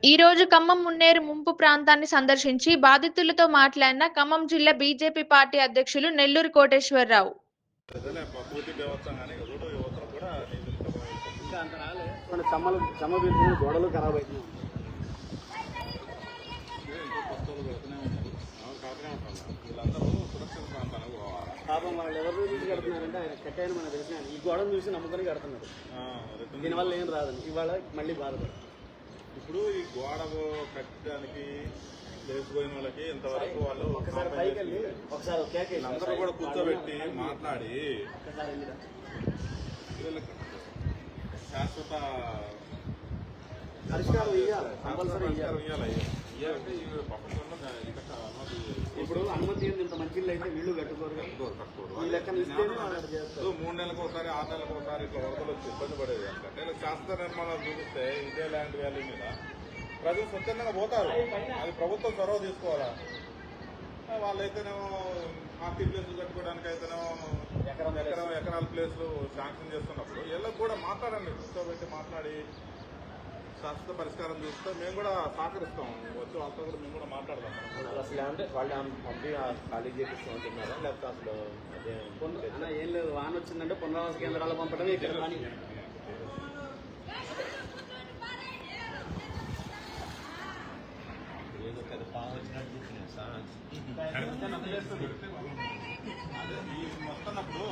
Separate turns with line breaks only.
ఈ రోజు ఖమ్మం మున్నేరు ముంపు ప్రాంతాన్ని సందర్శించి బాధితులతో మాట్లాడిన ఖమ్మం జిల్లా బీజేపీ పార్టీ అధ్యక్షులు నెల్లూరు కోటేశ్వరరావు.
గోడలు ఖరాబ్ అవుతున్నాయి. పాపం వాళ్ళు ఎవరు చూసి కడుతున్నారంటే ఆయన కట్టాయని మనకు తెలిసిన ఈ గోడను చూసి నమ్ముకొని కడుతున్నారు. దీనివల్ల ఏం రాదని ఇవాళ మళ్ళీ బాధపడు.
ఇప్పుడు ఈ గోడ కట్టడానికి లేచిపోయిన వాళ్ళకి ఇంతవరకు వాళ్ళు
ఒకసారి పైకి వెళ్ళి ఒకసారి
అందరూ కూడా కూర్చోబెట్టి మాట్లాడి శాశ్వత
పరిష్కారం ఇవ్వాలి. ఇప్పుడు అనుమతి ఇంత మంచి అయితే వీళ్ళు కట్టుకోరు.
3 నెలలకు ఒకసారి 6 నెలలకు ఒకసారి ఇట్లా వరదలు వచ్చి ఇబ్బంది పడేది. అంటే శాస్త్ర నిర్మాణాలు చూపిస్తే ఇదే ల్యాండ్ వాల్యూ మీద ప్రజలు స్వచ్ఛందంగా పోతారు. అది ప్రభుత్వం చొరవ తీసుకోవాలా. వాళ్ళైతేనేమో 40 ప్లేసులు కట్టుకోవడానికి అయితేనేమో ఎకరాల ప్లేసులు శాంక్షన్ చేస్తున్నప్పుడు వీళ్ళకి కూడా మాట్లాడండి, కూర్చోబెట్టి మాట్లాడి శాశ్వత పరిష్కారం చూస్తే మేము కూడా సహకరిస్తాం. వచ్చి వాళ్ళతో కూడా మేము కూడా మాట్లాడదాం.
అసలు అంటే వాళ్ళు పంపి ఖాళీ చేపిస్తూ ఉంటున్నారా లేకపోతే అసలు
ఏం లేదు, వాన వచ్చిందంటే పునరావాస కేంద్రాలు పంపడం ఇక్కడ కానీ
వస్తున్నప్పుడు